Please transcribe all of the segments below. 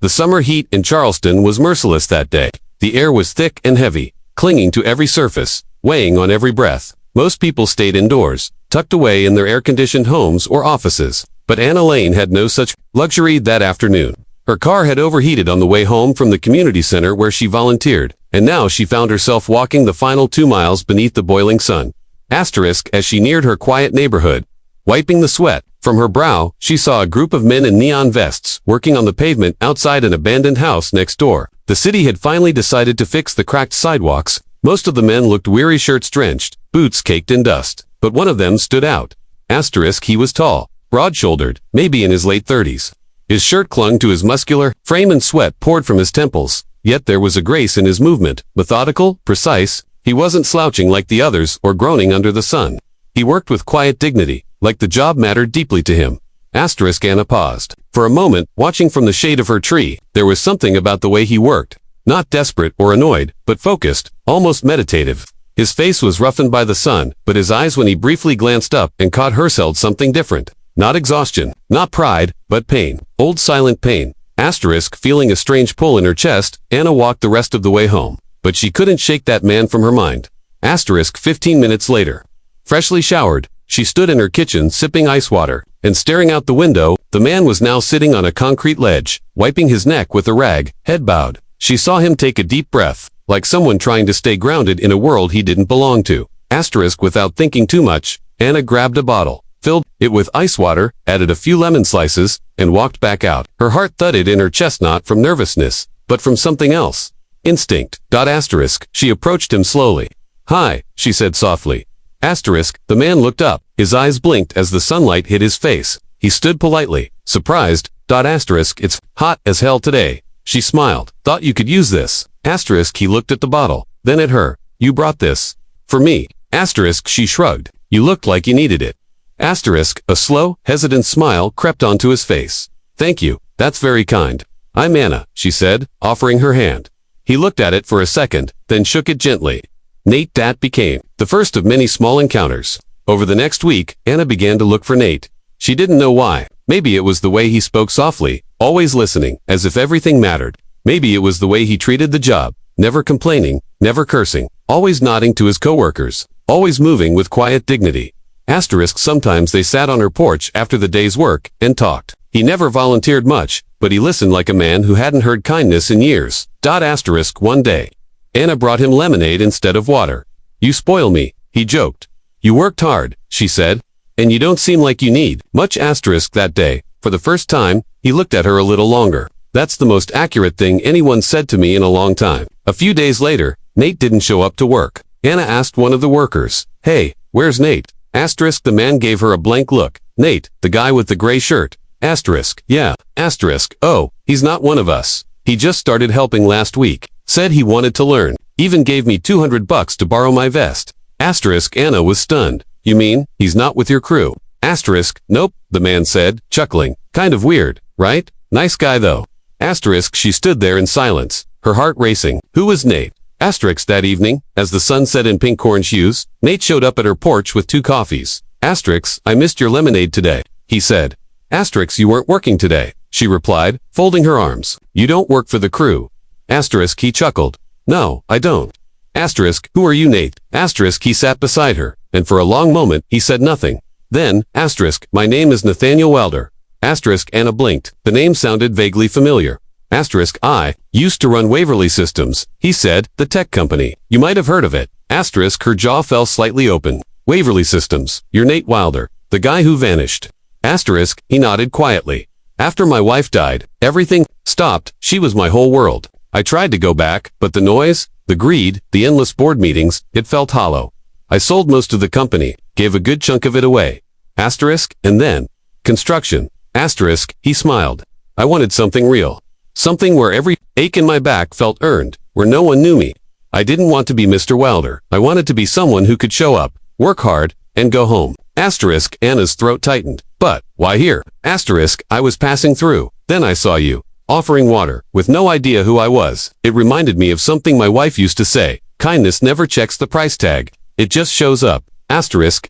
The summer heat in Charleston was merciless that day. The air was thick and heavy, clinging to every surface, weighing on every breath. Most people stayed indoors, tucked away in their air-conditioned homes or offices. But Anna Lane had no such luxury that afternoon. Her car had overheated on the way home from the community center where she volunteered, and now she found herself walking the final 2 miles beneath the boiling sun. Asterisk as she neared her quiet neighborhood. Wiping the sweat from her brow, she saw a group of men in neon vests working on the pavement outside an abandoned house next door. The city had finally decided to fix the cracked sidewalks. Most of the men looked weary, shirts drenched, boots caked in dust. But one of them stood out. Asterisk he was tall, broad-shouldered, maybe in his late 30s. His shirt clung to his muscular frame and sweat poured from his temples. Yet there was a grace in his movement, methodical, precise. He wasn't slouching like the others or groaning under the sun. He worked with quiet dignity, like the job mattered deeply to him. Asterisk Anna paused. For a moment, watching from the shade of her tree, there was something about the way he worked. Not desperate or annoyed, but focused, almost meditative. His face was roughened by the sun, but his eyes when he briefly glanced up and caught hers held something different. Not exhaustion, not pride, but pain. Old silent pain. Asterisk feeling a strange pull in her chest, Anna walked the rest of the way home. But she couldn't shake that man from her mind. Asterisk 15 minutes later. Freshly showered, she stood in her kitchen sipping ice water, and staring out the window. The man was now sitting on a concrete ledge, wiping his neck with a rag, head bowed. She saw him take a deep breath, like someone trying to stay grounded in a world he didn't belong to. Asterisk without thinking too much, Anna grabbed a bottle, filled it with ice water, added a few lemon slices, and walked back out. Her heart thudded in her chest, not from nervousness, but from something else. Instinct. Asterisk. She approached him slowly. "Hi," she said softly. Asterisk. The man looked up. His eyes blinked as the sunlight hit his face. He stood politely, surprised. Asterisk. "It's hot as hell today." She smiled. "Thought you could use this." Asterisk. He looked at the bottle, then at her. "You brought this for me." Asterisk. She shrugged. "You looked like you needed it." Asterisk. A slow, hesitant smile crept onto his face. "Thank you. That's very kind. I'm Anna," she said, offering her hand. He looked at it for a second, then shook it gently. Nate. That became the first of many small encounters. Over the next week, Anna began to look for Nate. She didn't know why. Maybe it was the way he spoke softly, always listening, as if everything mattered. Maybe it was the way he treated the job, never complaining, never cursing, always nodding to his coworkers, always moving with quiet dignity. Asterisk. Sometimes they sat on her porch after the day's work and talked. He never volunteered much, but he listened like a man who hadn't heard kindness in years. Asterisk. One day, Anna brought him lemonade instead of water. "You spoil me," he joked. "You worked hard," she said, "and you don't seem like you need much." Asterisk. That day, for the first time, he looked at her a little longer. "That's the most accurate thing anyone said to me in a long time." A few days later, Nate didn't show up to work. Anna asked one of the workers, "Hey, where's Nate?" Asterisk. The man gave her a blank look. "Nate, the guy with the gray shirt." Asterisk. "Yeah." Asterisk. "Oh, he's not one of us. He just started helping last week. Said he wanted to learn. Even gave me $200 to borrow my vest." Asterisk. Anna was stunned. "You mean, he's not with your crew?" Asterisk. "Nope," the man said, chuckling. "Kind of weird, right? Nice guy though." Asterisk. She stood there in silence, her heart racing. Who was Nate? Asterisk. That evening, as the sun set in pink corn hues, Nate showed up at her porch with 2 coffees. Asterisk. "I missed your lemonade today," he said. Asterisk. "You weren't working today," she replied, folding her arms. "You don't work for the crew." Asterisk. He chuckled. "No, I don't." Asterisk. "Who are you, Nate?" Asterisk. He sat beside her, and for a long moment, he said nothing. Then, asterisk. "My name is Nathaniel Wilder." Asterisk. Anna blinked. The name sounded vaguely familiar. Asterisk. "I used to run Waverly Systems," he said, "the tech company. You might have heard of it." Asterisk. Her jaw fell slightly open. "Waverly Systems. You're Nate Wilder, the guy who vanished." Asterisk. He nodded quietly. "After my wife died, everything stopped. She was my whole world. I tried to go back, but the noise, the greed, the endless board meetings, it felt hollow. I sold most of the company, gave a good chunk of it away." Asterisk. "And then?" "Construction." Asterisk. He smiled. "I wanted something real. Something where every ache in my back felt earned, where no one knew me. I didn't want to be Mr. Wilder. I wanted to be someone who could show up, work hard, and go home." Asterisk. Anna's throat tightened. "But why here?" Asterisk. "I was passing through. Then I saw you, offering water, with no idea who I was. It reminded me of something my wife used to say. Kindness never checks the price tag. It just shows up." Asterisk.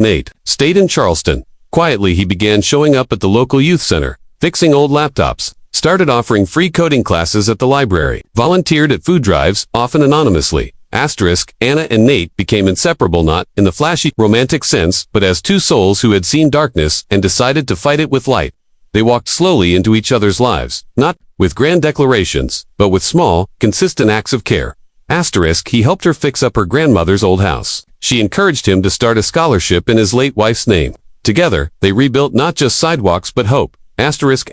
Nate stayed in Charleston. Quietly he began showing up at the local youth center, fixing old laptops, Started offering free coding classes at the library. Volunteered at food drives, often anonymously. Asterisk, Anna and Nate became inseparable, not in the flashy, romantic sense, but as two souls who had seen darkness and decided to fight it with light. They walked slowly into each other's lives, not with grand declarations, but with small, consistent acts of care. Asterisk, he helped her fix up her grandmother's old house. She encouraged him to start a scholarship in his late wife's name. Together, they rebuilt not just sidewalks but hope. Asterisk,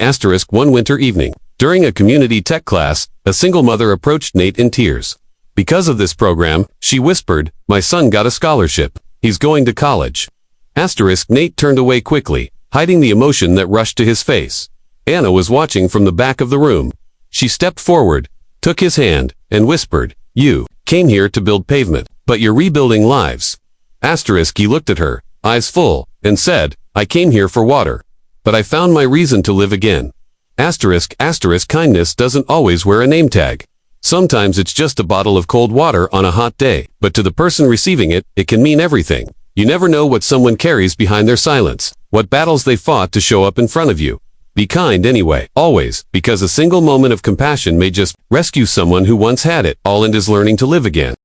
one winter evening, during a community tech class, a single mother approached Nate in tears. Because of this program, she whispered, "My son got a scholarship. He's going to college." Asterisk, Nate turned away quickly, hiding the emotion that rushed to his face. Anna was watching from the back of the room. She stepped forward, took his hand, and whispered, "You came here to build pavement, but you're rebuilding lives." Asterisk, he looked at her, eyes full, and said, "I came here for water, but I found my reason to live again." Asterisk, kindness doesn't always wear a name tag. Sometimes it's just a bottle of cold water on a hot day, but to the person receiving it, it can mean everything. You never know what someone carries behind their silence, what battles they fought to show up in front of you. Be kind anyway, always, because a single moment of compassion may just rescue someone who once had it all and is learning to live again.